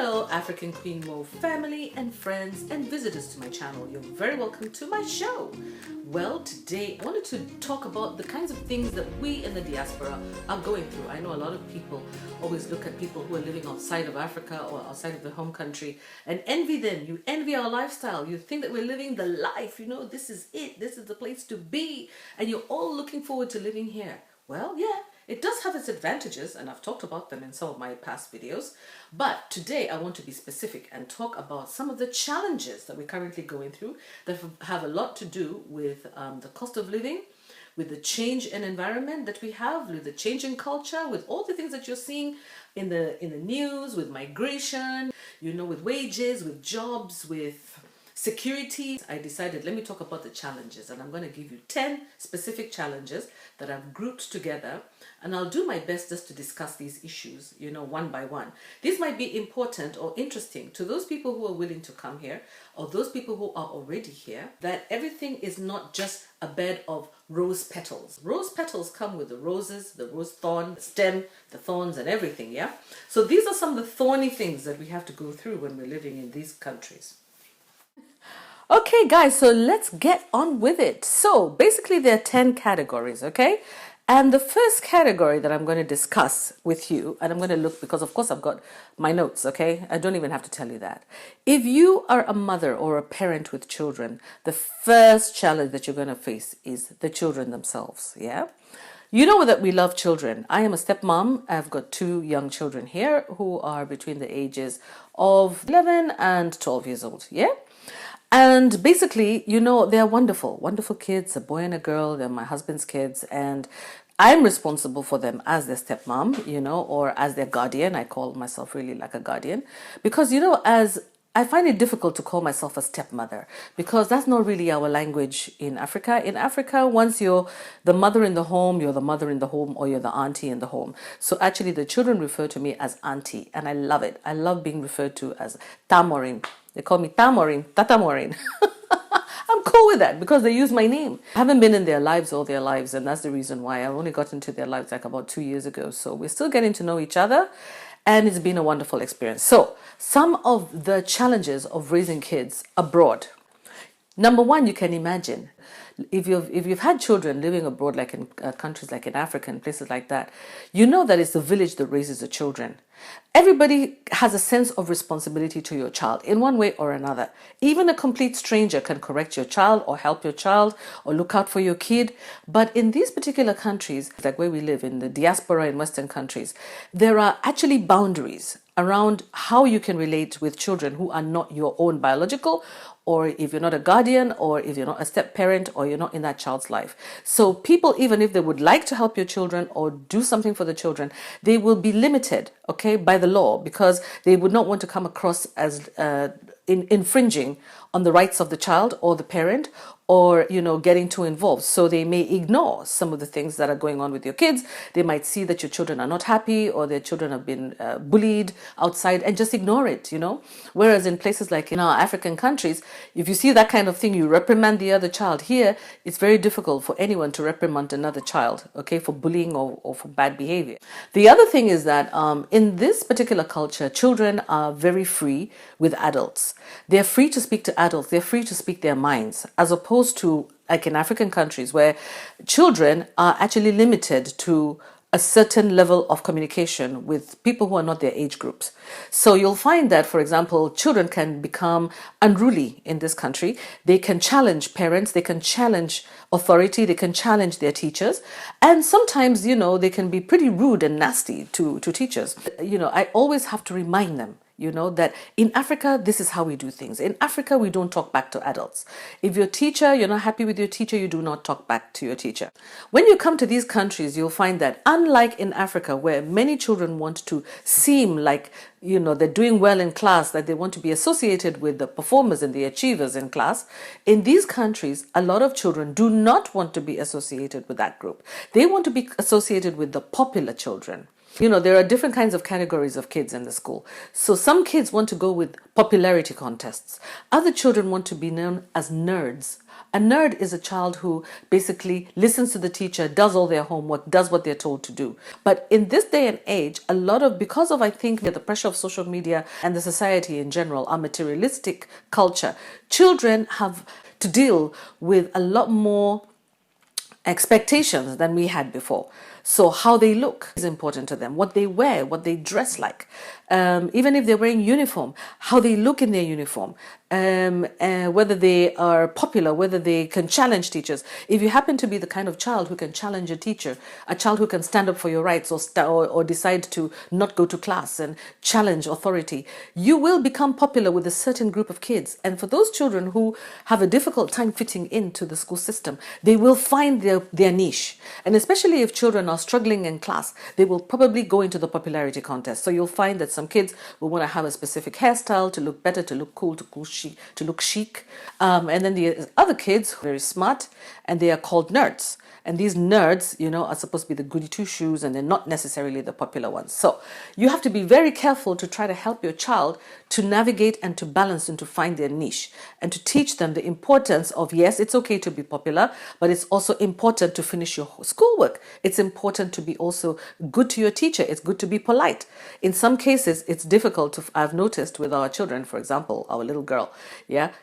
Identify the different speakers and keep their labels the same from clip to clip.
Speaker 1: Hello African Queen Mo family and friends and visitors to my channel. You're very welcome to my show. Well, today I wanted to talk about the kinds of things that we in the diaspora are going through. I know a lot of people always look at people who are living outside of Africa or outside of their home country and envy them. You envy our lifestyle. You think that we're living the life. You know, this is it. This is the place to be. And you're all looking forward to living here. Well, yeah. It does have its advantages, and I've talked about them in some of my past videos. But today I want to be specific and talk about some of the challenges that we're currently going through that have a lot to do with the cost of living, with the change in environment that we have, with the change in culture, with all the things that you're seeing in the news, with migration, you know, with wages, with jobs, with security. I decided, let me talk about the challenges, and I'm going to give you 10 specific challenges that I've grouped together, and I'll do my best just to discuss these issues, you know, one by one. These might be important or interesting to those people who are willing to come here, or those people who are already here, that everything is not just a bed of rose petals. Rose petals come with the roses, the rose thorn, the stem, the thorns and everything, yeah? So these are some of the thorny things that we have to go through when we're living in these countries. Okay guys, so let's get on with it. So basically there are 10 categories, okay? And the first category that I'm going to discuss with you, and I'm going to look, because of course I've got my notes, okay? I don't even have to tell you that. If you are a mother or a parent with children, the first challenge that you're going to face is the children themselves, yeah? You know that we love children. I am a stepmom. I've got 2 young children here who are between the ages of 11 and 12 years old, yeah? And basically, you know, they're wonderful, wonderful kids, a boy and a girl. They're my husband's kids, and I'm responsible for them as their stepmom, you know, or as their guardian. I call myself really like a guardian because, you know, as I find it difficult to call myself a stepmother because that's not really our language in Africa. In Africa, once you're the mother in the home, you're the mother in the home, or you're the auntie in the home. So actually the children refer to me as auntie, and I love it. I love being referred to as Tamorin. They call me Tamorin, Tata Morin. I'm cool with that because they use my name. I haven't been in their lives all their lives, and that's the reason why I only got into their lives like about 2 years ago. So we're still getting to know each other, and it's been a wonderful experience. So some of the challenges of raising kids abroad. Number one, you can imagine if you've had children living abroad, like in countries like in Africa and places like that, you know that it's the village that raises the children. Everybody has a sense of responsibility to your child in one way or another. Even a complete stranger can correct your child or help your child or look out for your kid. But in these particular countries, like where we live in the diaspora in Western countries, there are actually boundaries around how you can relate with children who are not your own biological, or if you're not a guardian, or if you're not a step parent, or you're not in that child's life. So people, even if they would like to help your children or do something for the children, they will be limited, okay, by the law, because they would not want to come across as infringing on the rights of the child or the parent, or, you know, getting too involved. So they may ignore some of the things that are going on with your kids. They might see that your children are not happy, or their children have been bullied outside, and just ignore it, you know. Whereas in places like in our African countries, if you see that kind of thing, you reprimand the other child. Here, it's very difficult for anyone to reprimand another child, okay, for bullying or for bad behavior. The other thing is that in this particular culture, children are very free with adults. They're free to speak to adults. They're free to speak their minds, as opposed to like in African countries where children are actually limited to a certain level of communication with people who are not their age groups. So you'll find that, for example, children can become unruly in this country. They can challenge parents, they can challenge authority, they can challenge their teachers. And sometimes, you know, they can be pretty rude and nasty to teachers. You know, I always have to remind them, you know, that in Africa, this is how we do things. In Africa, we don't talk back to adults. If your teacher, you're not happy with your teacher, you do not talk back to your teacher. When you come to these countries, you'll find that unlike in Africa, where many children want to seem like, you know, they're doing well in class, that they want to be associated with the performers and the achievers in class, in these countries, a lot of children do not want to be associated with that group. They want to be associated with the popular children. There are different kinds of categories of kids in the school. So some kids want to go with popularity contests. Other children want to be known as nerds. A nerd is a child who basically listens to the teacher, does all their homework, does what they're told to do. But in this day and age, because of, I think, the pressure of social media and the society in general, our materialistic culture, children have to deal with a lot more expectations than we had before. So how they look is important to them, what they wear, what they dress like, even if they're wearing uniform, how they look in their uniform, whether they are popular, whether they can challenge teachers. If you happen to be the kind of child who can challenge a teacher, a child who can stand up for your rights or decide to not go to class and challenge authority, you will become popular with a certain group of kids. And for those children who have a difficult time fitting into the school system, they will find their niche. And especially if children are struggling in class, they will probably go into the popularity contest. So you'll find that some kids will want to have a specific hairstyle to look better, to look cool, to look chic. And then the other kids, very smart, and they are called nerds. And these nerds, are supposed to be the goody two-shoes, and they're not necessarily the popular ones. So you have to be very careful to try to help your child to navigate and to balance and to find their niche, and to teach them the importance of, yes, it's okay to be popular, but it's also important to finish your schoolwork. It's important to be also good to your teacher. It's good to be polite. In some cases, it's difficult I've noticed with our children, for example, our little girl,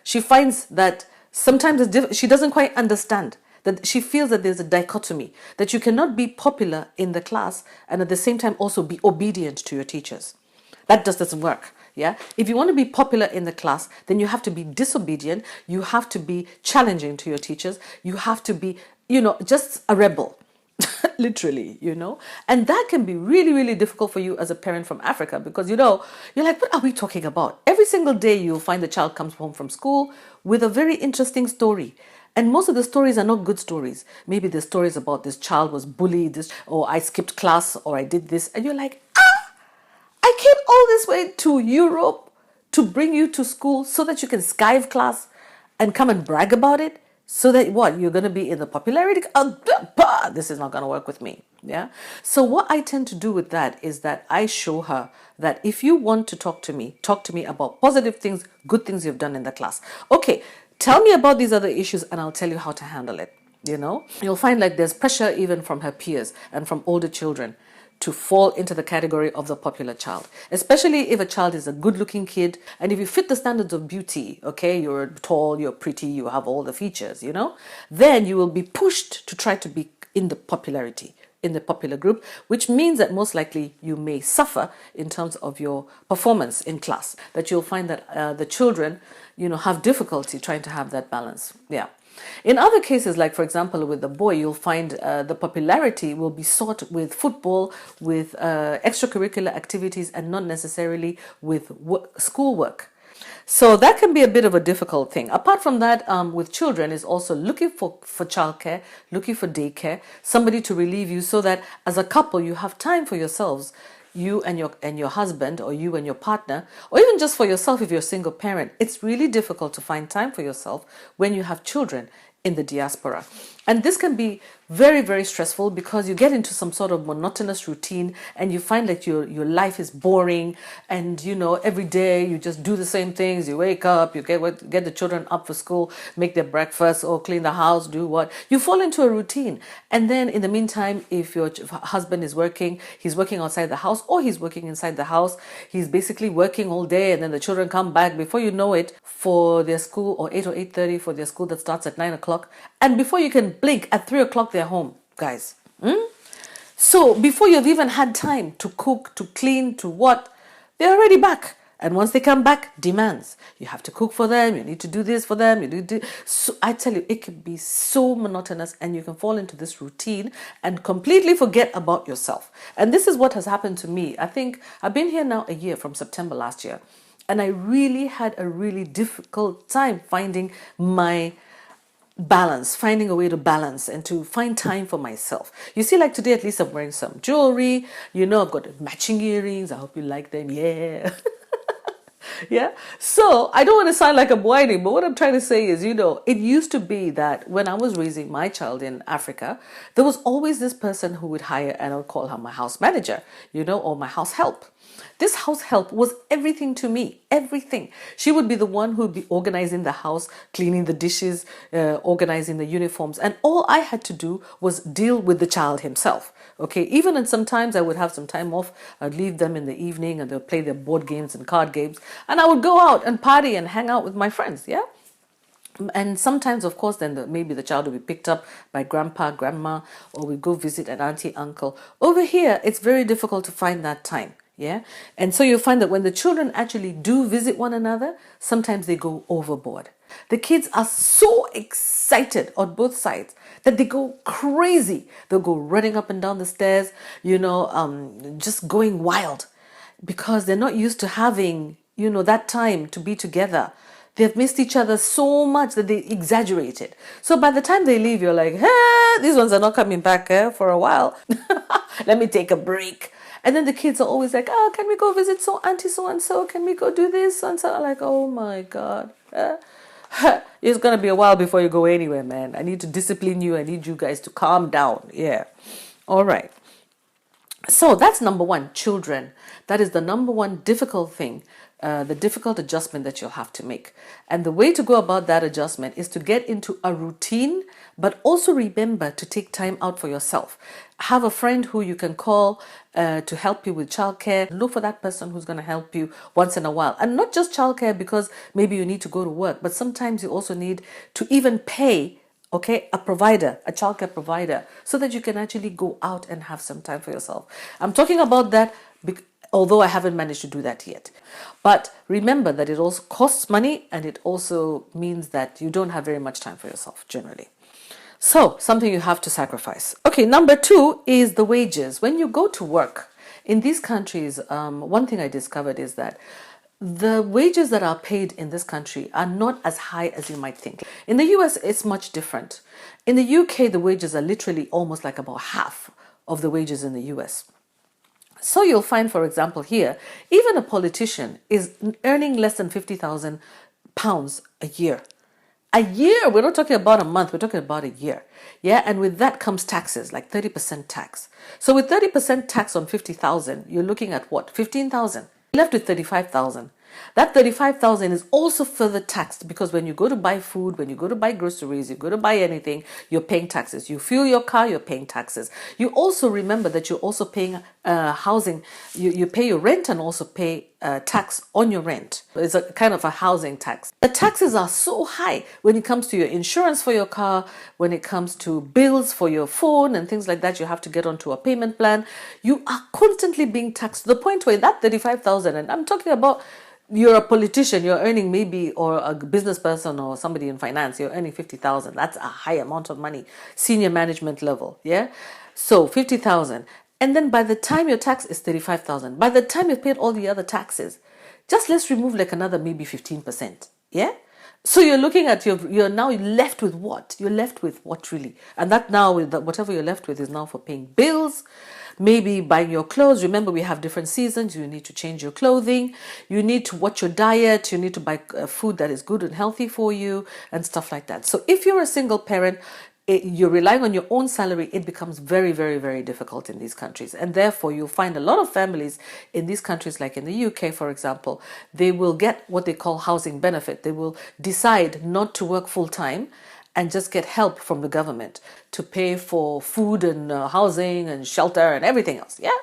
Speaker 1: she finds that sometimes she doesn't quite understand, that she feels that there's a dichotomy, that you cannot be popular in the class and at the same time also be obedient to your teachers. That just doesn't work. If you want to be popular in the class, then you have to be disobedient. You have to be challenging to your teachers. You have to be, just a rebel. Literally, and that can be really, really difficult for you as a parent from Africa, because you're like, what are we talking about? Every single day you'll find the child comes home from school with a very interesting story. And most of the stories are not good stories. Maybe the stories about this child was bullied, or I skipped class, or I did this. And you're like, I came all this way to Europe to bring you to school so that you can skive class and come and brag about it. So that you're going to be in the popularity? This is not going to work with me. So what I tend to do with that is that I show her that if you want to talk to me about positive things, good things you've done in the class. Okay, tell me about these other issues and I'll tell you how to handle it. You'll find like there's pressure even from her peers and from older children to fall into the category of the popular child, especially if a child is a good-looking kid, and if you fit the standards of beauty, okay, you're tall, you're pretty, you have all the features, then you will be pushed to try to be in the popular group, which means that most likely you may suffer in terms of your performance in class, that you'll find that the children, have difficulty trying to have that balance. In other cases, like for example with the boy, you'll find the popularity will be sought with football, with extracurricular activities, and not necessarily with schoolwork. So that can be a bit of a difficult thing. Apart from that, with children is also looking for childcare, looking for daycare, somebody to relieve you, so that as a couple you have time for yourselves, you and your husband, or you and your partner, or even just for yourself if you're a single parent. It's really difficult to find time for yourself when you have children in the diaspora. And this can be very, very stressful, because you get into some sort of monotonous routine and you find that your life is boring, and every day you just do the same things. You wake up, you get the children up for school, make their breakfast, or clean the house, do what. You fall into a routine. And then in the meantime, if your husband is working, he's working outside the house or he's working inside the house. He's basically working all day, and then the children come back before you know it for their school, or 8 or 8:30 for their school that starts at 9 o'clock. And before you can blink, at 3 o'clock they're home, guys. So before you've even had time to cook, to clean, to what, they're already back. And once they come back, demands. You have to cook for them, you need to do this for them, So I tell you, it can be so monotonous, and you can fall into this routine and completely forget about yourself. And this is what has happened to me. I think I've been here now a year, from September last year. And I really had a really difficult time finding my balance, finding a way to balance and to find time for myself. You see, like today, at least I'm wearing some jewelry. I've got matching earrings. I hope you like them. Yeah. Yeah. So I don't want to sound like I'm whining, but what I'm trying to say is, it used to be that when I was raising my child in Africa, there was always this person who would hire, and I would call her my house manager, or my house help. This house help was everything to me, everything. She would be the one who would be organizing the house, cleaning the dishes, organizing the uniforms. And all I had to do was deal with the child himself. Okay, even and sometimes I would have some time off. I'd leave them in the evening and they'll play their board games and card games. And I would go out and party and hang out with my friends. Yeah. And sometimes, of course, then maybe the child will be picked up by grandpa, grandma, or we go visit an auntie, uncle. Over here, it's very difficult to find that time. Yeah. And so you'll find that when the children actually do visit one another, sometimes they go overboard. The kids are so excited on both sides that they go crazy. They'll go running up and down the stairs, just going wild because they're not used to having, that time to be together. They've missed each other so much that they exaggerate it. So by the time they leave, you're like, hey, these ones are not coming back for a while. Let me take a break. And then the kids are always like, oh, can we go visit auntie so-and-so? Can we go do this? And so I'm like, oh my God. It's going to be a while before you go anywhere, man. I need to discipline you. I need you guys to calm down. Yeah. All right. So that's number one, children. That is the number one difficult thing, the difficult adjustment that you'll have to make. And the way to go about that adjustment is to get into a routine, but also remember to take time out for yourself. Have a friend who you can call to help you with childcare. Look for that person who's going to help you once in a while. And not just childcare because maybe you need to go to work, but sometimes you also need to even pay a provider, a childcare provider, so that you can actually go out and have some time for yourself. I'm talking about that although I haven't managed to do that yet. But remember that it also costs money and it also means that you don't have very much time for yourself generally. So something you have to sacrifice. Okay, number two is the wages. When you go to work in these countries, one thing I discovered is that the wages that are paid in this country are not as high as you might think. In the US, it's much different. In the UK, the wages are literally almost like about half of the wages in the US. So you'll find, for example, here, even a politician is earning less than £50,000 a year. A year, we're not talking about a month, we're talking about a year. Yeah, and with that comes taxes, like 30% tax. So with 30% tax on 50,000, you're looking at what? 15,000. Left with 35,000. That 35,000 is also further taxed because when you go to buy food, when you go to buy groceries, you go to buy anything, you're paying taxes. You fuel your car, you're paying taxes. You also remember that you're also paying housing. You pay your rent and also pay tax on your rent. It's a kind of a housing tax. The taxes are so high when it comes to your insurance for your car, when it comes to bills for your phone and things like that. You have to get onto a payment plan. You are constantly being taxed to the point where that 35,000, and I'm talking about you're a politician, you're earning maybe, or a business person or somebody in finance, you're earning 50,000. That's a high amount of money, senior management level. Yeah. So 50,000. And then by the time your tax is 35,000, by the time you've paid all the other taxes, just let's remove like another maybe 15%. Yeah. So you're looking at you're now left with what? You're left with what really? And that now, whatever you're left with is now for paying bills, maybe buying your clothes. Remember, we have different seasons. You need to change your clothing. You need to watch your diet. You need to buy food that is good and healthy for you and stuff like that. So if you're a single parent, you're relying on your own salary, it becomes very, very, very difficult in these countries. And therefore, you'll find a lot of families in these countries, like in the UK, for example, they will get what they call housing benefit. They will decide not to work full time and just get help from the government to pay for food and housing and shelter and everything else. Yeah.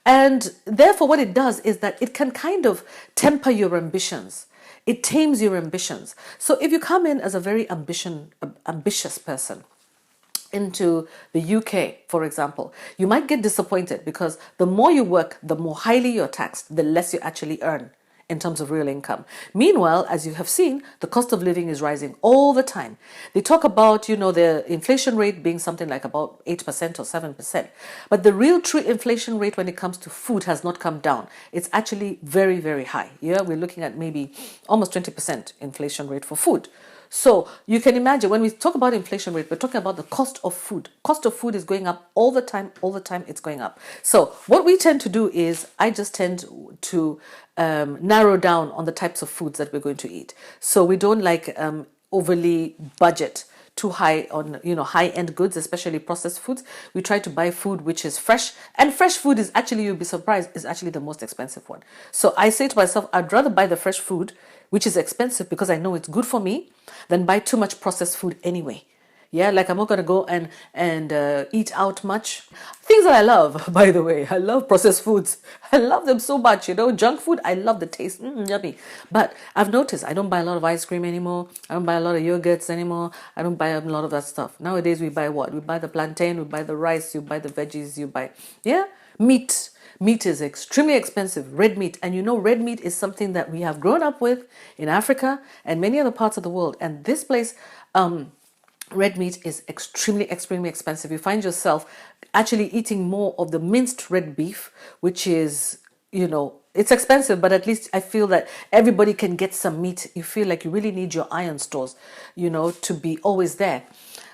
Speaker 1: And therefore, what it does is that it can kind of temper your ambitions. It tames your ambitions. So if you come in as a very ambitious person into the UK, for example, you might get disappointed because the more you work, the more highly you're taxed, the less you actually earn in terms of real income. Meanwhile, as you have seen, the cost of living is rising all the time. They talk about, the inflation rate being something like about 8% or 7%. But the real true inflation rate when it comes to food has not come down. It's actually very, very high. Yeah, we're looking at maybe almost 20% inflation rate for food. So you can imagine when we talk about inflation rate, we're talking about the cost of food. Cost of food is going up all the time it's going up. So what we tend to do is I just tend to narrow down on the types of foods that we're going to eat. So we don't like overly budget too high on high end goods, especially processed foods. We try to buy food which is fresh, and fresh food is actually, you'll be surprised, is actually the most expensive one. So I say to myself, I'd rather buy the fresh food, which is expensive because I know it's good for me, than buy too much processed food anyway. Yeah, like I'm not gonna go and eat out much. Things that I love, by the way, I love processed foods. I love them so much. Junk food, I love the taste, yummy. But I've noticed I don't buy a lot of ice cream anymore. I don't buy a lot of yogurts anymore. I don't buy a lot of that stuff. Nowadays, we buy what? We buy the plantain, we buy the rice, you buy the veggies, you buy meat. Meat is extremely expensive, red meat. And red meat is something that we have grown up with in Africa and many other parts of the world. And this place, red meat is extremely expensive. You find yourself actually eating more of the minced red beef, which is, it's expensive, but at least I feel that everybody can get some meat. You feel like you really need your iron stores, to be always there.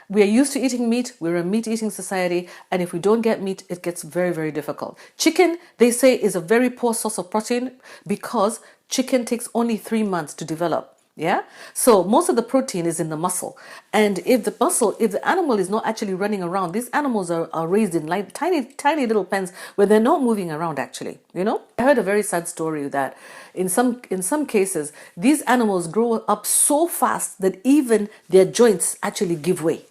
Speaker 1: We are used to eating meat. We're a meat eating society. And if we don't get meat, it gets very, very difficult. Chicken, they say, is a very poor source of protein because chicken takes only 3 months to develop. Yeah. So most of the protein is in the muscle. And if the animal is not actually running around, these animals are raised in like tiny little pens where they're not moving around actually, I heard a very sad story that in some cases, these animals grow up so fast that even their joints actually give way.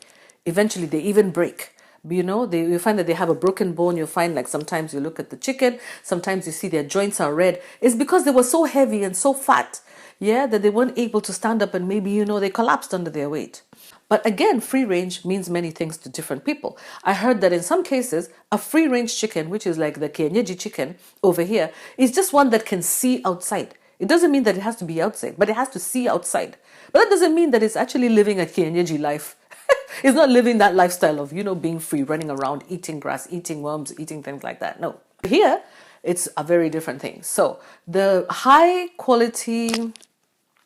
Speaker 1: Eventually they even break. You find that they have a broken bone. You'll find like sometimes you look at the chicken, sometimes you see their joints are red. It's because they were so heavy and so fat, that they weren't able to stand up and maybe, they collapsed under their weight. But again, free range means many things to different people. I heard that in some cases, a free range chicken, which is like the kienyeji chicken over here, is just one that can see outside. It doesn't mean that it has to be outside, but it has to see outside. But that doesn't mean that it's actually living a kienyeji life. It's not living that lifestyle of, being free, running around, eating grass, eating worms, eating things like that. No. Here, it's a very different thing. So the high quality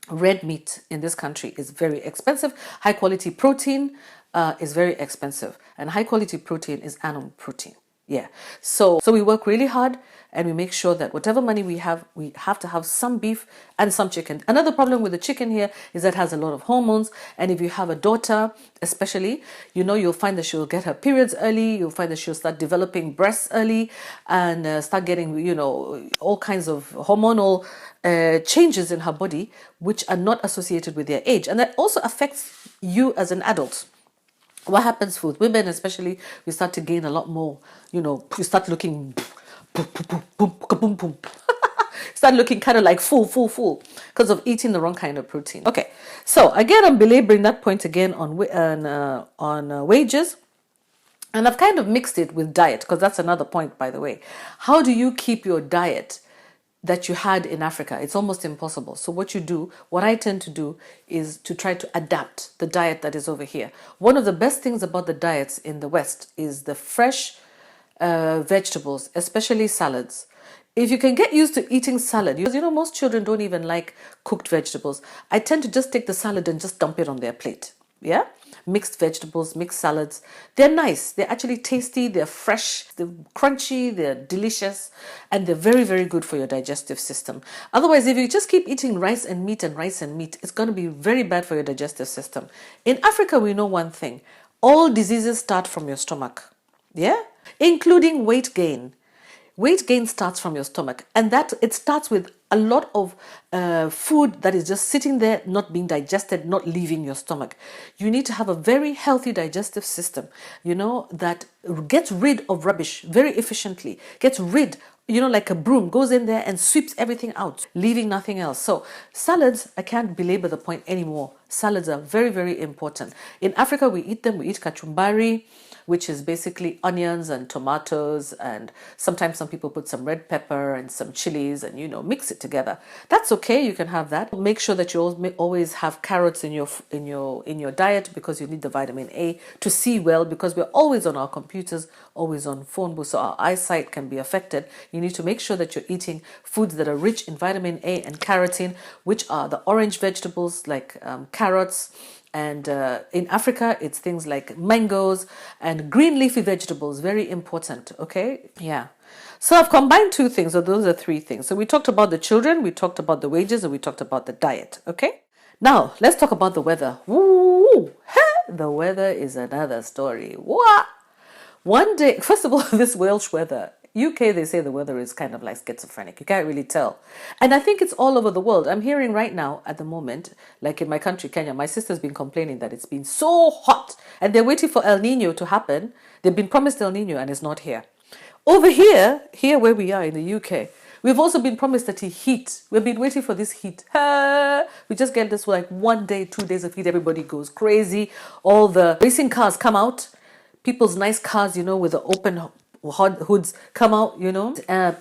Speaker 1: red meat in this country is very expensive. High quality protein is very expensive. And high quality protein is animal protein. Yeah. So we work really hard and we make sure that whatever money we have to have some beef and some chicken. Another problem with the chicken here is that it has a lot of hormones. And if you have a daughter, especially, you'll find that she'll get her periods early. You'll find that she'll start developing breasts early and start getting, all kinds of hormonal changes in her body, which are not associated with their age. And that also affects you as an adult. What happens with women, especially, we start to gain a lot more, we start looking start looking kind of like full because of eating the wrong kind of protein. Okay, so again, I'm belaboring that point again on wages. And I've kind of mixed it with diet because that's another point, by the way. How do you keep your diet that you had in Africa? It's almost impossible. So what I tend to do is to try to adapt the diet that is over here. One of the best things about the diets in the West is the fresh vegetables, especially salads. If you can get used to eating salad, because most children don't even like cooked vegetables. I tend to just take the salad and just dump it on their plate. Yeah? Mixed vegetables, mixed salads. They're nice. They're actually tasty. They're fresh. They're crunchy. They're delicious. And they're very, very good for your digestive system. Otherwise, if you just keep eating rice and meat, it's going to be very bad for your digestive system. In Africa, we know one thing. All diseases start from your stomach. Yeah? Including weight gain. Weight gain starts from your stomach, and that it starts with a lot of food that is just sitting there, not being digested, not leaving your stomach. You need to have a very healthy digestive system, that gets rid of rubbish very efficiently, gets rid, like a broom, goes in there and sweeps everything out, leaving nothing else. So salads, I can't belabor the point anymore. Salads are very, very important. In Africa, we eat them. We eat kachumbari, which is basically onions and tomatoes, and sometimes some people put some red pepper and some chilies and mix it together. That's okay, you can have that. Make sure that you always have carrots in your diet because you need the vitamin A to see well, because we're always on our computers, always on phone booths, so our eyesight can be affected. You need to make sure that you're eating foods that are rich in vitamin A and carotene, which are the orange vegetables like carrots, And in Africa, it's things like mangoes and green leafy vegetables, very important, okay? Yeah. So I've combined two things, so those are three things. So we talked about the children, we talked about the wages, and we talked about the diet, okay? Now, let's talk about the weather. Woo! The weather is another story. What? One day, first of all, this Welsh weather. UK, they say the weather is kind of like schizophrenic. You can't really tell. And I think it's all over the world. I'm hearing right now, at the moment, like in my country, Kenya, my sister's been complaining that it's been so hot and they're waiting for El Nino to happen. They've been promised El Nino and it's not here. Over here where we are in the UK, we've also been promised that heat. We've been waiting for this heat. We just get this like 1 day, 2 days of heat. Everybody goes crazy. All the racing cars come out. People's nice cars, with the open hoods come out,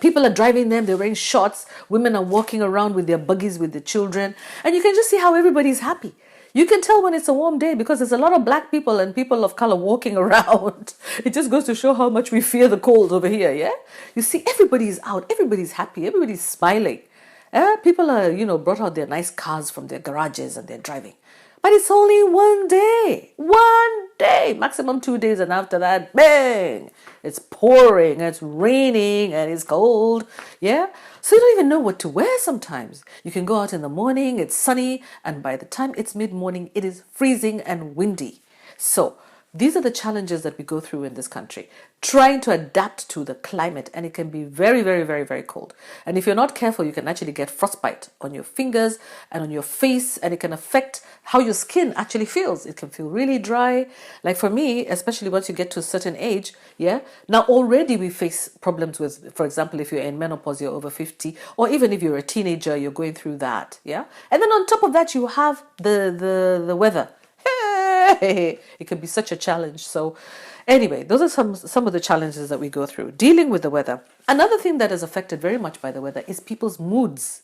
Speaker 1: People are driving them. They're wearing shorts. Women are walking around with their buggies with the children. And you can just see how everybody's happy. You can tell when it's a warm day because there's a lot of black people and people of color walking around. It just goes to show how much we fear the cold over here, yeah? You see, everybody's out. Everybody's happy. Everybody's smiling. People are, brought out their nice cars from their garages and they're driving. But it's only 1 day. 1 day. Maximum 2 days. And after that, bang! It's pouring, it's raining, and it's cold. Yeah? So you don't even know what to wear sometimes. You can go out in the morning, it's sunny, and by the time it's mid-morning, it is freezing and windy. So these are the challenges that we go through in this country, trying to adapt to the climate, and it can be very, very, very, very cold. And if you're not careful, you can actually get frostbite on your fingers and on your face, and it can affect how your skin actually feels. It can feel really dry. Like for me, especially once you get to a certain age, yeah, now already we face problems with, for example, if you're in menopause, you're over 50, or even if you're a teenager, you're going through that, yeah. And then on top of that, you have the weather. It can be such a challenge. So anyway, those are some of the challenges that we go through dealing with the weather. Another thing that is affected very much by the weather is people's moods.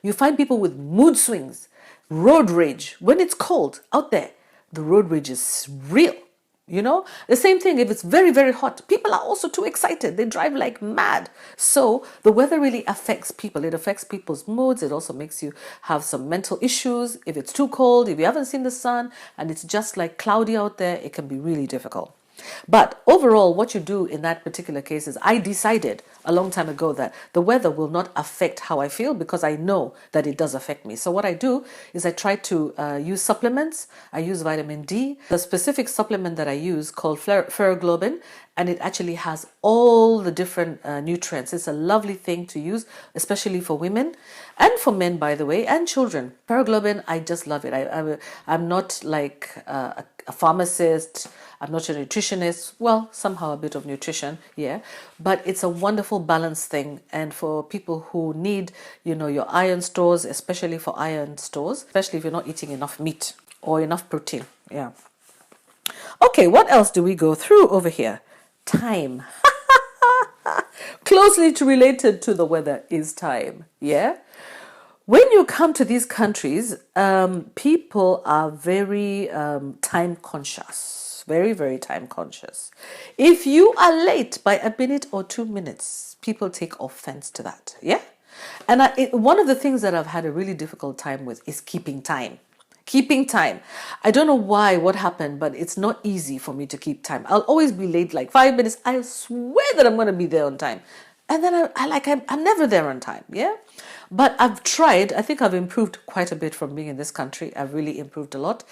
Speaker 1: You find people with mood swings, road rage. When it's cold out there, the road rage is real. The same thing if it's very, very hot. People are also too excited. They drive like mad. So the weather really affects people. It affects people's moods. It also makes you have some mental issues. If it's too cold, if you haven't seen the sun and it's just like cloudy out there, it can be really difficult. But overall, what you do in that particular case is I decided a long time ago that the weather will not affect how I feel because I know that it does affect me. So what I do is I try to use supplements. I use vitamin D. The specific supplement that I use called ferroglobin, and it actually has all the different nutrients. It's a lovely thing to use, especially for women and for men, by the way, and children. Ferroglobin, I just love it. I'm not like a pharmacist. I'm not a nutritionist. Well, somehow a bit of nutrition, yeah. But it's a wonderful balance thing. And for people who need, your iron stores, especially for iron stores, especially if you're not eating enough meat or enough protein, yeah. Okay, what else do we go through over here? Time. Closely related to the weather is time, yeah. When you come to these countries, people are very time conscious. Very, very time conscious. If you are late by a minute or 2 minutes, people take offense to that. Yeah. And one of the things that I've had a really difficult time with is keeping time. Keeping time. I don't know why, what happened, but it's not easy for me to keep time. I'll always be late like 5 minutes. I swear that I'm going to be there on time. And then I'm never there on time. Yeah. But I've tried. I think I've improved quite a bit from being in this country. I've really improved a lot.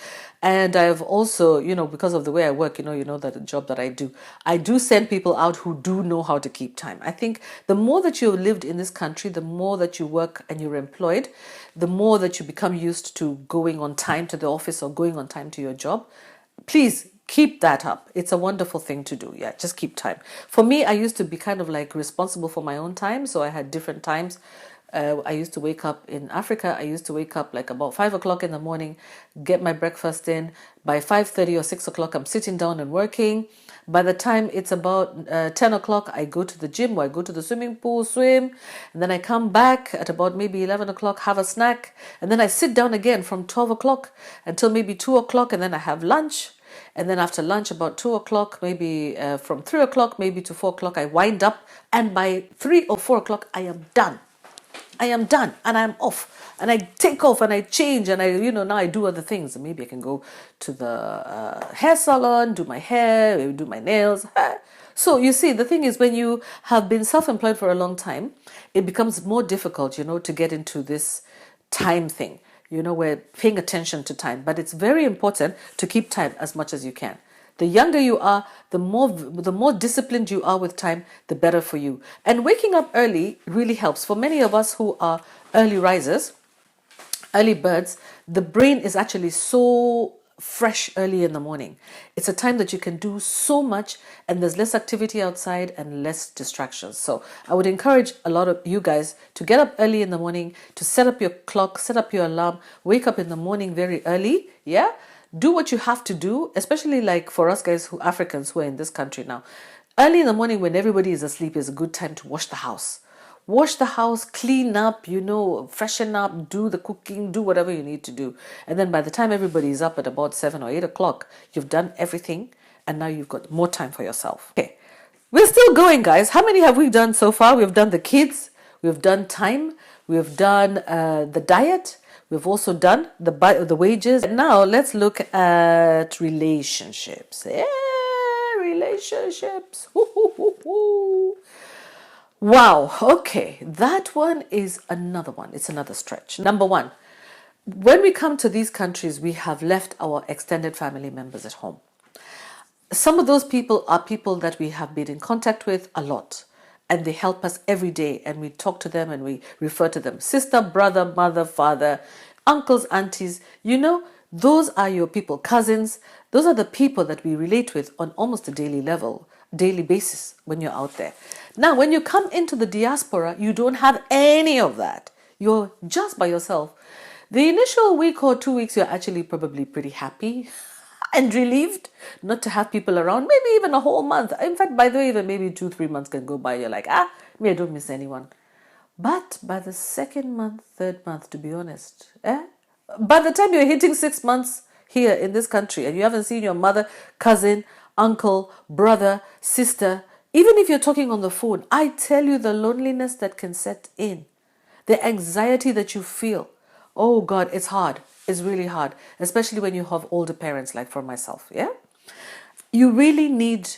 Speaker 1: And I've also, because of the way I work, that the job that I do send people out who do know how to keep time. I think the more that you've lived in this country, the more that you work and you're employed, the more that you become used to going on time to the office or going on time to your job. Please keep that up. It's a wonderful thing to do. Yeah, just keep time. For me, I used to be kind of like responsible for my own time. So I had different times. I used to wake up in Africa. I used to wake up like about 5 o'clock in the morning, get my breakfast in. By 5:30 or 6 o'clock, I'm sitting down and working. By the time it's about 10 o'clock, I go to the gym or I go to the swimming pool, swim. And then I come back at about maybe 11 o'clock, have a snack. And then I sit down again from 12 o'clock until maybe 2 o'clock. And then I have lunch. And then after lunch, about 2 o'clock, maybe from 3 o'clock, maybe to 4 o'clock, I wind up. And by 3 or 4 o'clock, I am done. I am done and I'm off. And I take off and I change and now I do other things. Maybe I can go to the hair salon, do my hair, maybe do my nails. So you see, the thing is, when you have been self-employed for a long time, it becomes more difficult, to get into this time thing. We're paying attention to time, but it's very important to keep time as much as you can. The younger you are, the more disciplined you are with time, the better for you. And waking up early really helps. For many of us who are early risers, early birds, the brain is actually so fresh early in the morning. It's a time that you can do so much and there's less activity outside and less distractions. So I would encourage a lot of you guys to get up early in the morning, to set up your clock, set up your alarm, wake up in the morning very early. Yeah. Do what you have to do, especially like for us guys Africans who are in this country now. Early in the morning when everybody is asleep is a good time to wash the house. Wash the house, clean up, freshen up, do the cooking, do whatever you need to do. And then by the time everybody is up at about 7 or 8 o'clock, you've done everything and now you've got more time for yourself. Okay, we're still going, guys. How many have we done so far? We've done the kids, we've done time, we've done the diet, we've also done the wages. And now let's look at relationships. Yeah, relationships. Wow, okay, that one is another one. It's another stretch. Number one, when we come to these countries, we have left our extended family members at home. Some of those people are people that we have been in contact with a lot, and they help us every day, and we talk to them and we refer to them. Sister, brother, mother, father, uncles, aunties, those are your people, cousins. Those are the people that we relate with on almost a daily basis when you're out there. Now, when you come into the diaspora, you don't have any of that. You're just by yourself. The initial week or 2 weeks, you're actually probably pretty happy and relieved not to have people around, maybe even a whole month. In fact, by the way, even maybe 2-3 months can go by. You're like, I don't miss anyone. But by the second month, third month, to be honest, by the time you're hitting 6 months here in this country and you haven't seen your mother, cousin, uncle, brother, sister, even if you're talking on the phone, I tell you the loneliness that can set in, the anxiety that you feel. Oh God, it's hard. It's really hard, especially when you have older parents like for myself. Yeah, you really need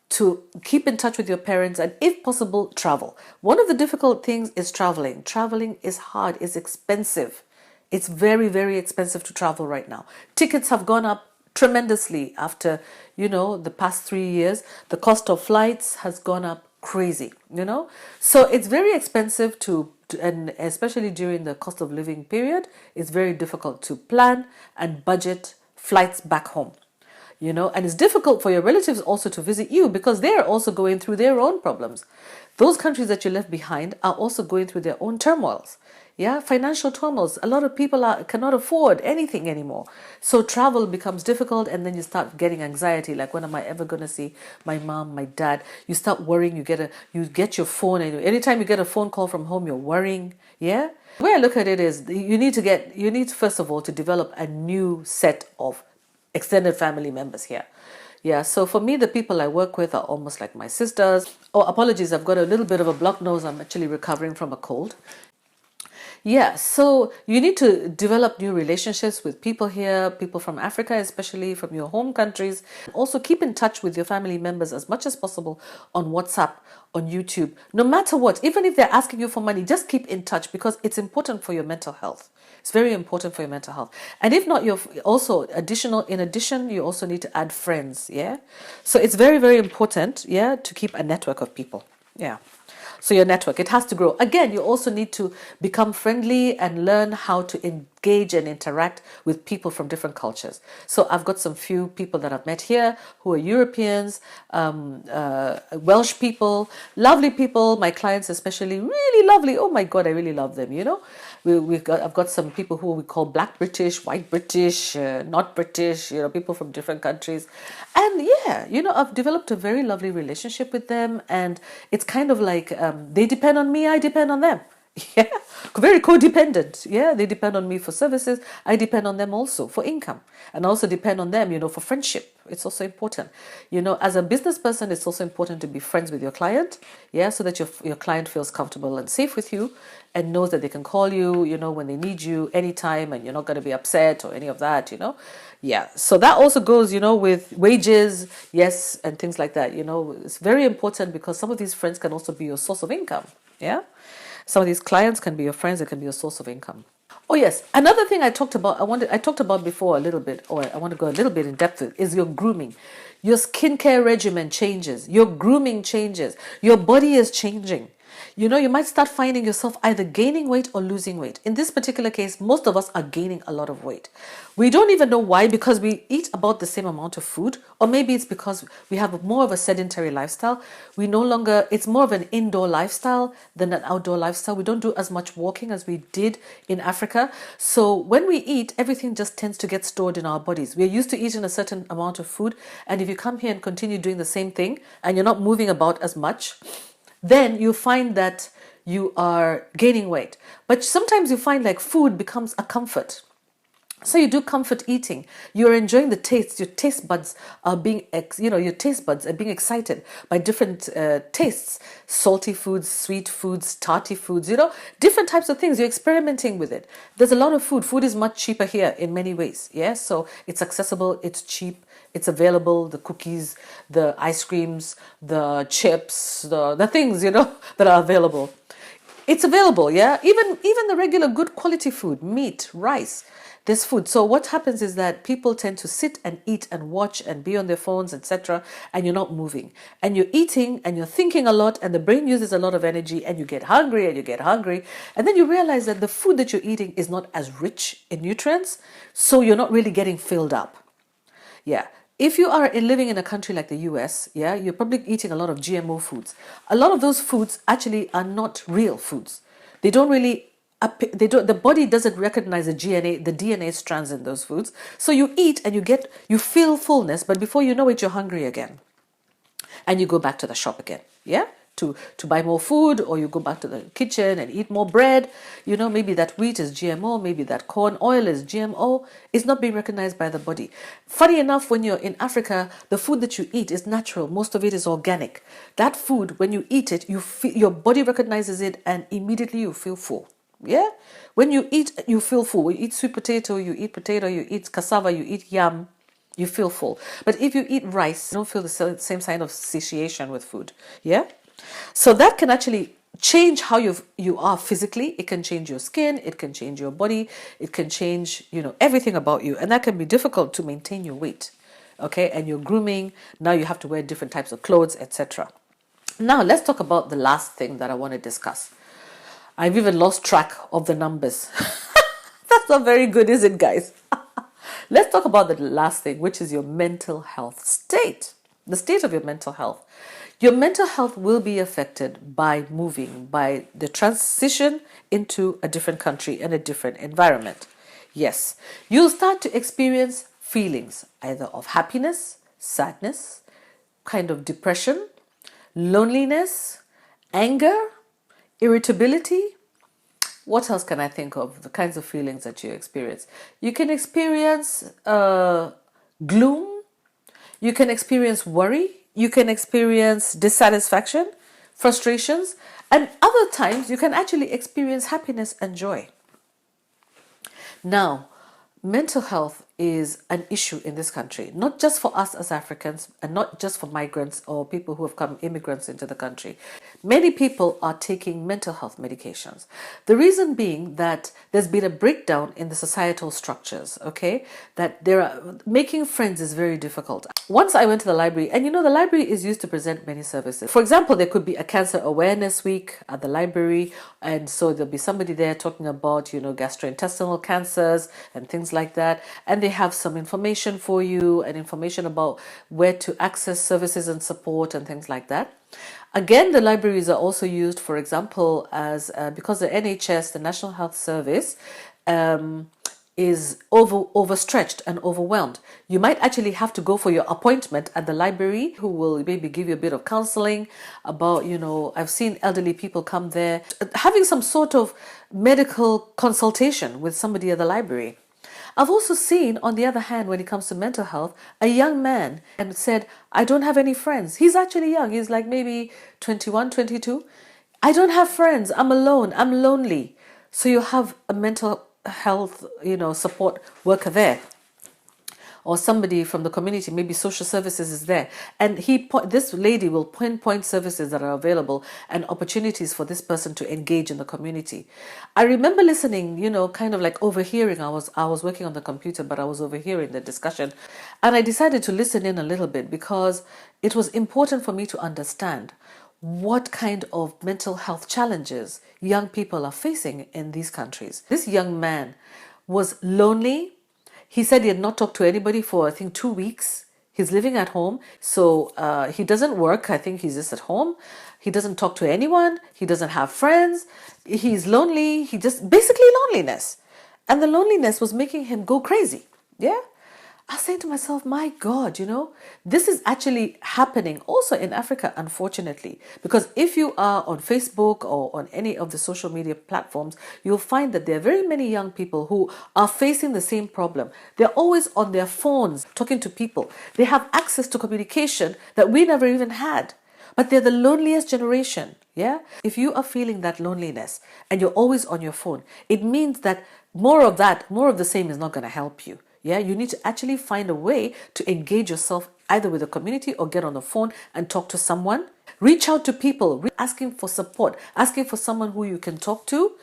Speaker 1: to keep in touch with your parents and if possible, travel. One of the difficult things is traveling. Traveling is hard. It's expensive. It's very, very expensive to travel right now. Tickets have gone up tremendously after, the past 3 years. The cost of flights has gone up crazy, So it's very expensive and especially during the cost of living period, it's very difficult to plan and budget flights back home. And it's difficult for your relatives also to visit you because they're also going through their own problems. Those countries that you left behind are also going through their own turmoils. Yeah, financial turmoils. A lot of people cannot afford anything anymore. So travel becomes difficult and then you start getting anxiety. Like, when am I ever going to see my mom, my dad? You start worrying. You get your phone and anytime you get a phone call from home, you're worrying. Yeah. The way I look at it is you need first of all to develop a new set of extended family members here. Yeah, so for me, the people I work with are almost like my sisters. Oh, apologies, I've got a little bit of a blocked nose. I'm actually recovering from a cold. Yeah, so you need to develop new relationships with people here, people from Africa, especially from your home countries. Also keep in touch with your family members as much as possible on WhatsApp, on YouTube. No matter what, even if they're asking you for money, just keep in touch because it's important for your mental health. It's very important for your mental health. And if not, you're also in addition, you also need to add friends. Yeah. So it's very, very important. Yeah. To keep a network of people. Yeah. So your network, it has to grow. Again, you also need to become friendly and learn how to engage and interact with people from different cultures. So I've got some few people that I've met here who are Europeans, Welsh people, lovely people, my clients especially, really lovely. Oh my God, I really love them, I've got some people who we call Black British, White British, not British, people from different countries. And yeah, I've developed a very lovely relationship with them. And it's kind of like they depend on me, I depend on them. Yeah, very codependent. Yeah, they depend on me for services. I depend on them also for income, and also depend on them, for friendship. It's also important. As a business person, it's also important to be friends with your client. Yeah, so that your client feels comfortable and safe with you, and knows that they can call you, when they need you anytime, and you're not going to be upset or any of that. Yeah, so that also goes, with wages, yes, and things like that. It's very important because some of these friends can also be your source of income. Yeah. Some of these clients can be your friends, it can be a source of income. Oh yes, another thing I talked about before a little bit, or I want to go a little bit in depth with, is your grooming. Your skincare regimen changes, your grooming changes, your body is changing. You might start finding yourself either gaining weight or losing weight. In this particular case, most of us are gaining a lot of weight. We don't even know why, because we eat about the same amount of food, or maybe it's because we have more of a sedentary lifestyle. It's more of an indoor lifestyle than an outdoor lifestyle. We don't do as much walking as we did in Africa. So when we eat, everything just tends to get stored in our bodies. We're used to eating a certain amount of food. And if you come here and continue doing the same thing and you're not moving about as much, then you find that you are gaining weight. But sometimes you find like food becomes a comfort. So you do comfort eating. You're enjoying the taste. Your taste buds are being, your taste buds are being excited by different tastes. Salty foods, sweet foods, tarty foods, different types of things. You're experimenting with it. There's a lot of food. Food is much cheaper here in many ways. Yeah, so it's accessible, it's cheap, it's available. The cookies, the ice creams, the chips, the things, that are available. It's available, yeah. Even the regular good quality food, meat, rice. There's food. So what happens is that people tend to sit and eat and watch and be on their phones, etc. And you're not moving. And you're eating and you're thinking a lot, and the brain uses a lot of energy, and you get hungry and you get hungry. And then you realize that the food that you're eating is not as rich in nutrients. So you're not really getting filled up. Yeah. If you are living in a country like the US, yeah, you're probably eating a lot of GMO foods. A lot of those foods actually are not real foods. They don't really the body doesn't recognize the DNA strands in those foods. So you eat and you feel fullness, but before you know it, you're hungry again. And you go back to the shop again. Yeah? To buy more food, or you go back to the kitchen and eat more bread. Maybe that wheat is GMO, maybe that corn oil is GMO. It's not being recognized by the body. Funny enough, when you're in Africa, the food that you eat is natural. Most of it is organic. That food, when you eat it, your body recognizes it, and immediately you feel full. Yeah? When you eat, you feel full. You eat sweet potato, you eat cassava, you eat yam, you feel full. But if you eat rice, you don't feel the same kind of satiation with food. Yeah? So that can actually change how you are physically. It can change your skin, it can change your body, it can change, everything about you. And that can be difficult to maintain your weight. Okay? And your grooming, now you have to wear different types of clothes, etc. Now let's talk about the last thing that I want to discuss. I've even lost track of the numbers. That's not very good, is it, guys? Let's talk about the last thing, which is your mental health state. The state of your mental health. Your mental health will be affected by moving, by the transition into a different country and a different environment. Yes, you'll start to experience feelings either of happiness, sadness, kind of depression, loneliness, anger, irritability. What else can I think of? The kinds of feelings that you experience. You can experience gloom. You can experience worry. You can experience dissatisfaction, frustrations. And other times you can actually experience happiness and joy. Now, mental health is an issue in this country, not just for us as Africans and not just for migrants or people who have come immigrants into the country. Many people are taking mental health medications. The reason being that there's been a breakdown in the societal structures, okay? That making friends is very difficult. Once I went to the library, and the library is used to present many services. For example, there could be a cancer awareness week at the library, and so there'll be somebody there talking about, gastrointestinal cancers and things like that. And they have some information for you and information about where to access services and support and things like that. Again, the libraries are also used, for example, as because the NHS, the National Health Service, is overstretched and overwhelmed, you might actually have to go for your appointment at the library, who will maybe give you a bit of counseling about, I've seen elderly people come there, having some sort of medical consultation with somebody at the library. I've also seen, on the other hand, when it comes to mental health, a young man and said, I don't have any friends. He's actually young. He's like maybe 21, 22. I don't have friends. I'm alone. I'm lonely. So you have a mental health, support worker there, or somebody from the community, maybe social services is there, and this lady will pinpoint services that are available and opportunities for this person to engage in the community. I remember listening, kind of like overhearing. I was working on the computer, but I was overhearing the discussion, and I decided to listen in a little bit because it was important for me to understand what kind of mental health challenges young people are facing in these countries. This young man was lonely. He said he had not talked to anybody for, I think, 2 weeks. He's living at home, so he doesn't work. I think he's just at home. He doesn't talk to anyone. He doesn't have friends. He's lonely. Basically loneliness. And the loneliness was making him go crazy. Yeah? I was saying to myself, my God, this is actually happening also in Africa, unfortunately. Because if you are on Facebook or on any of the social media platforms, you'll find that there are very many young people who are facing the same problem. They're always on their phones talking to people. They have access to communication that we never even had. But they're the loneliest generation. Yeah? If you are feeling that loneliness and you're always on your phone, it means that more of the same is not going to help you. Yeah, you need to actually find a way to engage yourself either with the community or get on the phone and talk to someone. Reach out to people, asking for support, asking for someone who you can talk to,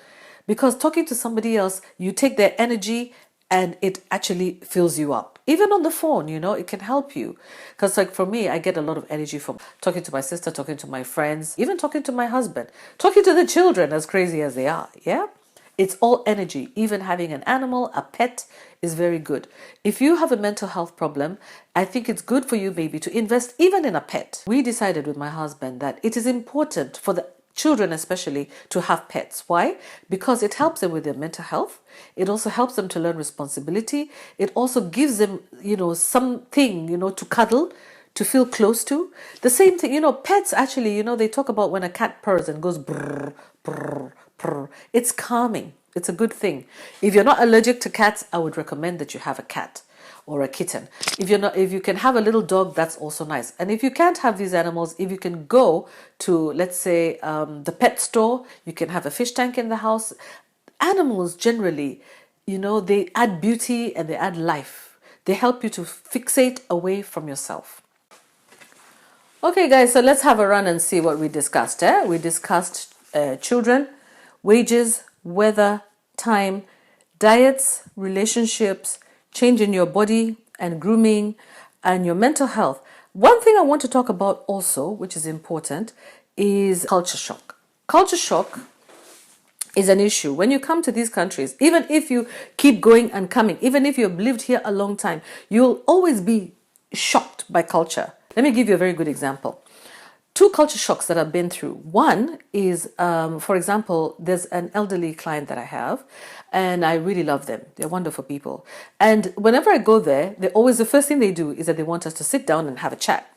Speaker 1: because talking to somebody else, you take their energy and it actually fills you up. Even on the phone, it can help you. Because like for me, I get a lot of energy from talking to my sister, talking to my friends, even talking to my husband, talking to the children, as crazy as they are. Yeah. It's all energy. Even having an animal, a pet, is very good. If you have a mental health problem, I think it's good for you maybe to invest even in a pet. We decided with my husband that it is important for the children especially to have pets. Why? Because it helps them with their mental health. It also helps them to learn responsibility. It also gives them, something, to cuddle, to feel close to. The same thing, pets actually, they talk about when a cat purrs and goes brrr, brrr, brrr. It's calming. It's a good thing. If you're not allergic to cats, I would recommend that you have a cat or a kitten. If you can have a little dog, that's also nice. And if you can't have these animals, if you can go to, let's say, the pet store, you can have a fish tank in the house. Animals generally, they add beauty and they add life. They help you to fixate away from yourself. Okay, guys, so let's have a run and see what we discussed. We discussed children, wages, weather, time, diets, relationships, change in your body and grooming, and your mental health. One thing I want to talk about also, which is important, is culture shock. Culture shock is an issue. When you come to these countries, even if you keep going and coming, even if you've lived here a long time, you'll always be shocked by culture. Let me give you a very good example. 2 culture shocks that I've been through. One is, for example, there's an elderly client that I have, and I really love them. They're wonderful people. And whenever I go there, the first thing they do is that they want us to sit down and have a chat.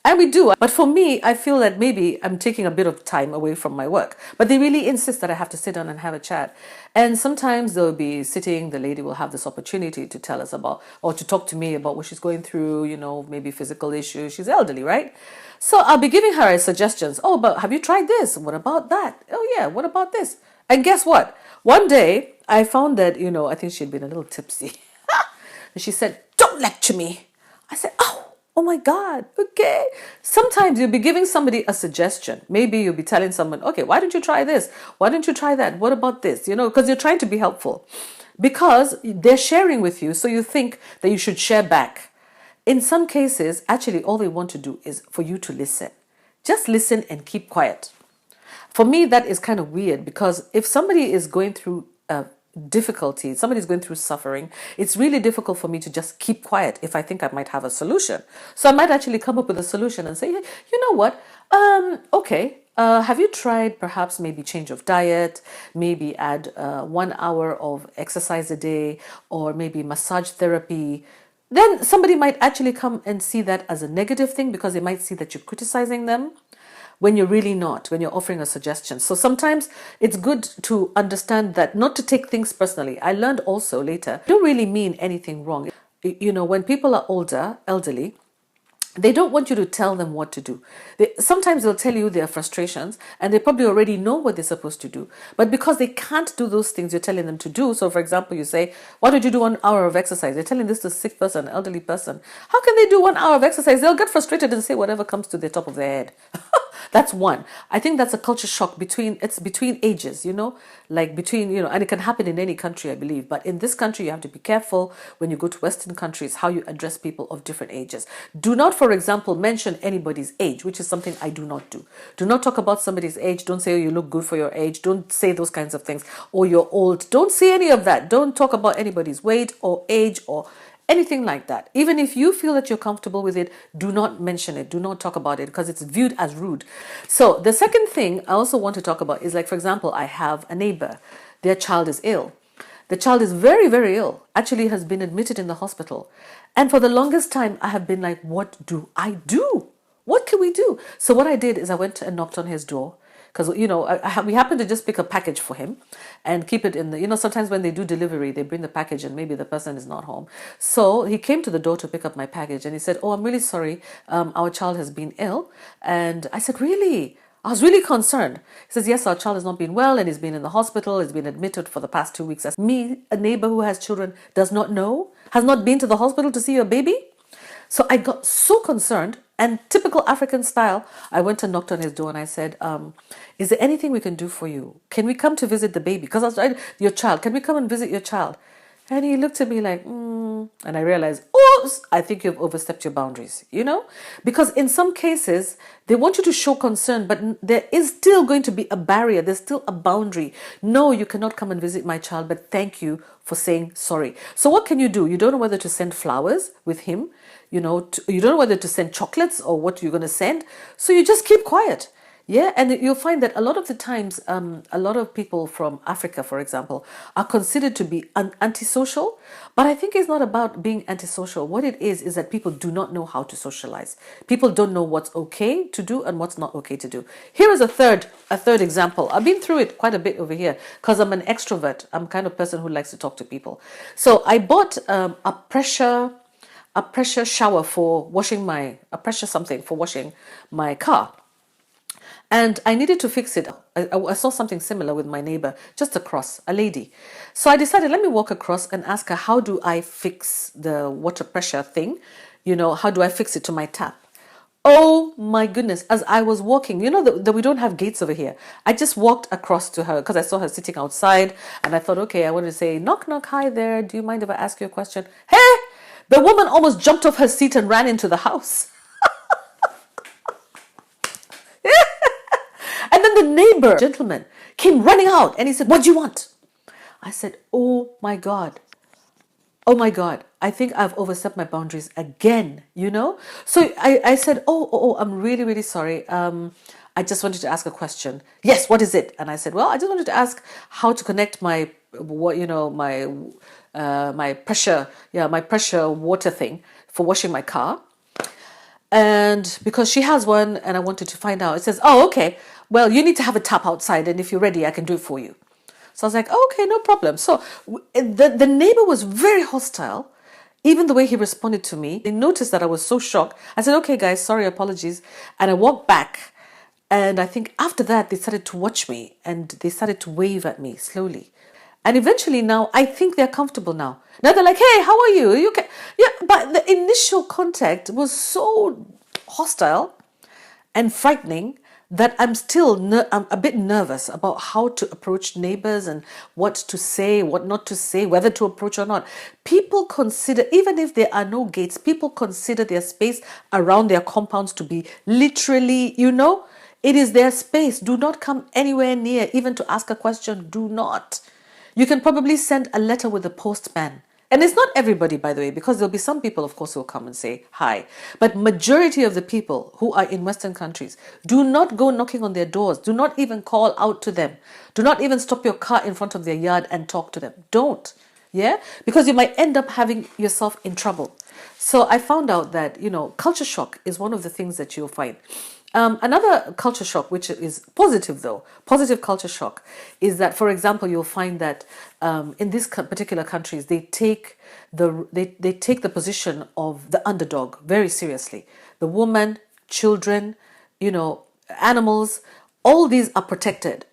Speaker 1: And we do. But for me, I feel that maybe I'm taking a bit of time away from my work. But they really insist that I have to sit down and have a chat. And sometimes they'll be sitting, the lady will have this opportunity to tell us about, or to talk to me about what she's going through, maybe physical issues. She's elderly, right? So I'll be giving her suggestions. Oh, but have you tried this? What about that? Oh, yeah, what about this? And guess what? One day, I found that, I think she'd been a little tipsy. And she said, don't lecture me. I said, oh my God, okay. Sometimes you'll be giving somebody a suggestion. Maybe you'll be telling someone, okay, why don't you try this? Why don't you try that? What about this? Because you're trying to be helpful. Because they're sharing with you, so you think that you should share back. In some cases, actually, all they want to do is for you to listen. Just listen and keep quiet. For me, that is kind of weird, because if somebody is going through difficulty, somebody's going through suffering, it's really difficult for me to just keep quiet if I think I might have a solution. So I might actually come up with a solution and say, hey, you know what? Okay, Have you tried perhaps maybe change of diet, maybe add 1 hour of exercise a day, or maybe massage therapy? Then somebody might actually come and see that as a negative thing because they might see that you're criticizing them when you're really not, when you're offering a suggestion. So sometimes it's good to understand that, not to take things personally. I learned also later, I don't really mean anything wrong. You know, when people are older, elderly, they don't want you to tell them what to do. Sometimes they'll tell you their frustrations and they probably already know what they're supposed to do. But because they can't do those things you're telling them to do, so for example, you say, why don't you do 1 hour of exercise? They're telling this to a sick person, an elderly person. How can they do 1 hour of exercise? They'll get frustrated and say whatever comes to the top of their head. That's one. I think that's a culture shock between ages, you know, like between, you know, and it can happen in any country, I believe. But in this country, you have to be careful when you go to Western countries, how you address people of different ages. Do not, for example, mention anybody's age, which is something I do not do. Do not talk about somebody's age. Don't say, oh, you look good for your age. Don't say those kinds of things. Or you're old. Don't say any of that. Don't talk about anybody's weight or age or anything like that. Even if you feel that you're comfortable with it, do not mention it. Do not talk about it because it's viewed as rude. So the second thing I also want to talk about is, like, for example, I have a neighbor. Their child is ill. The child is very, very ill. Actually has been admitted in the hospital. And for the longest time, I have been like, what do I do? What can we do? So what I did is I went and knocked on his door. Because, you know, we happened to just pick a package for him and keep it in the, you know, sometimes when they do delivery, they bring the package and maybe the person is not home. So he came to the door to pick up my package and he said, oh, I'm really sorry. Our child has been ill. And I said, really? I was really concerned. He says, yes, our child has not been well and he's been in the hospital. He's been admitted for the past 2 weeks. As me, a neighbor who has children, does not know, has not been to the hospital to see a baby. So I got so concerned, and typical African style, I went and knocked on his door and I said, is there anything we can do for you? Can we come to visit the baby? Because I was like, your child, can we come and visit your child? And he looked at me like, and I realized, oops, I think you've overstepped your boundaries, you know? Because in some cases, they want you to show concern, but there is still going to be a barrier. There's still a boundary. No, you cannot come and visit my child, but thank you for saying sorry. So what can you do? You don't know whether to send flowers with him. You know, you don't know whether to send chocolates or what you're going to send. So you just keep quiet. Yeah, and you'll find that a lot of the times, a lot of people from Africa, for example, are considered to be antisocial. But I think it's not about being antisocial. What it is that people do not know how to socialize. People don't know what's okay to do and what's not okay to do. Here is a third example. I've been through it quite a bit over here because I'm an extrovert. I'm the kind of person who likes to talk to people. So I bought a pressure shower for washing a pressure something for washing my car. And I needed to fix it. I saw something similar with my neighbor just across, a lady. So I decided, let me walk across and ask her, how do I fix the water pressure thing? You know, how do I fix it to my tap? Oh my goodness, as I was walking, you know that we don't have gates over here. I just walked across to her because I saw her sitting outside and I thought, okay, I wanted to say, knock, knock, hi there. Do you mind if I ask you a question? Hey, the woman almost jumped off her seat and ran into the house. And then the neighbor gentleman came running out and he said, what do you want? I said, oh my God. Oh my God. I think I've overstepped my boundaries again, you know? So I said, oh, I'm really, really sorry. I just wanted to ask a question. Yes, what is it? And I said, well, I just wanted to ask how to connect my pressure water thing for washing my car. And because she has one and I wanted to find out, it says, oh, okay, well, you need to have a tap outside. And if you're ready, I can do it for you. So I was like, okay, no problem. So the neighbor was very hostile, even the way he responded to me. They noticed that I was so shocked. I said, okay, guys, sorry, apologies. And I walked back. And I think after that, they started to watch me and they started to wave at me slowly. And eventually now, I think they're comfortable now. Now they're like, hey, how are you? Are you okay? Yeah, but the initial contact was so hostile and frightening that I'm a bit nervous about how to approach neighbors and what to say, what not to say, whether to approach or not. People consider, even if there are no gates, people consider their space around their compounds to be literally, you know, it is their space. Do not come anywhere near, even to ask a question. Do not. You can probably send a letter with the postman. And it's not everybody, by the way, because there'll be some people, of course, who will come and say hi. But majority of the people who are in Western countries, do not go knocking on their doors. Do not even call out to them. Do not even stop your car in front of their yard and talk to them. Don't. Yeah? Because you might end up having yourself in trouble. So I found out that, culture shock is one of the things that you'll find. Another culture shock, which is positive though, positive culture shock, is that, for example, you'll find that in these particular countries, they take the position of the underdog very seriously. The woman, children, animals, all these are protected,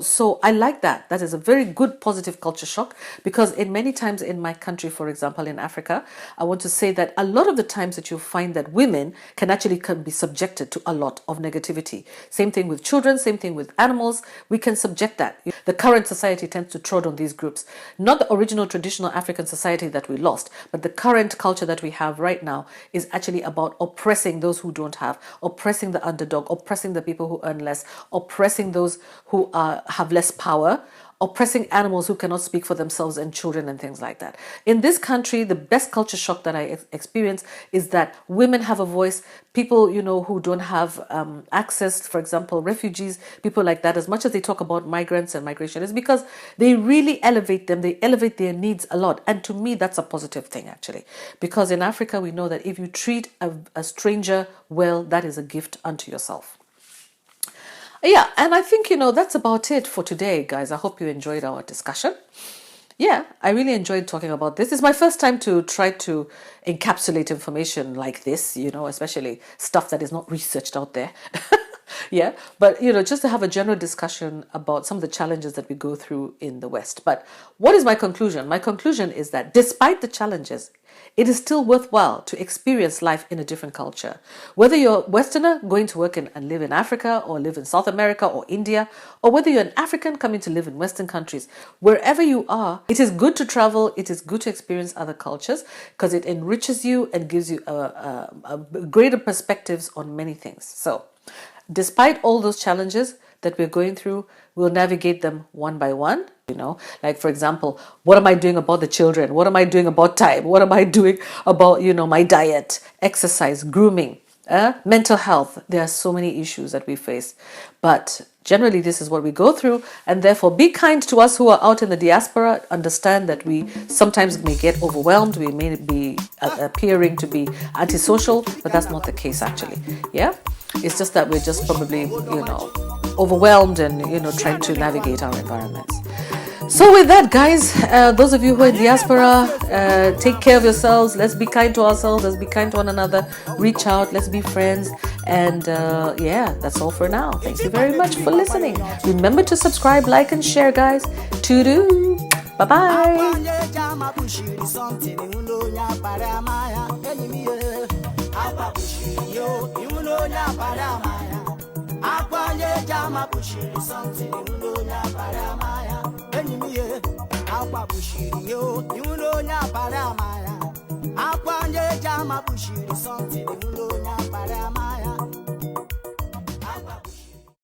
Speaker 1: so I like that. That is a very good positive culture shock, because in many times in my country, for example, in Africa, I want to say that a lot of the times that you'll find that women can be subjected to a lot of negativity. Same thing with children, same thing with animals. We can subject that. The current society tends to trod on these groups. Not the original traditional African society that we lost, but the current culture that we have right now is actually about oppressing those who don't have, oppressing the underdog, oppressing the people who earn less, oppressing those who have less power, oppressing animals who cannot speak for themselves, and children and things like that. In this country, the best culture shock that I experience is that women have a voice. People, who don't have access, for example, refugees, people like that, as much as they talk about migrants and migration, is because they really elevate them. They elevate their needs a lot. And to me, that's a positive thing, actually. Because in Africa, we know that if you treat a stranger well, that is a gift unto yourself. Yeah, and I think, that's about it for today, guys. I hope you enjoyed our discussion. Yeah, I really enjoyed talking about this. It's my first time to try to encapsulate information like this, especially stuff that is not researched out there. Yeah, but, just to have a general discussion about some of the challenges that we go through in the West. But what is my conclusion? My conclusion is that despite the challenges, it is still worthwhile to experience life in a different culture. Whether you're a Westerner going to work and live in Africa, or live in South America or India, or whether you're an African coming to live in Western countries, wherever you are, it is good to travel. It is good to experience other cultures, because it enriches you and gives you a greater perspectives on many things. So, despite all those challenges that we're going through, we'll navigate them one by one. Like, for example, what am I doing about the children? What am I doing about time? What am I doing about, my diet, exercise, grooming, mental health? There are so many issues that we face. But generally, this is what we go through. And therefore, be kind to us who are out in the diaspora. Understand that we sometimes may get overwhelmed. We may be appearing to be antisocial, but that's not the case, actually. Yeah? It's just that we're just probably, overwhelmed and, trying to navigate our environments. So with that, guys, those of you who are in diaspora, take care of yourselves. Let's be kind to ourselves. Let's be kind to one another. Reach out. Let's be friends. And that's all for now. Thank you very much for listening. Remember to subscribe, like, and share, guys. To-do. Bye-bye. Akwanye jama bushiri something nya paramaya enimiye akwa bushiri yo nya paramaya akwanye jama bushiri something nya paramaya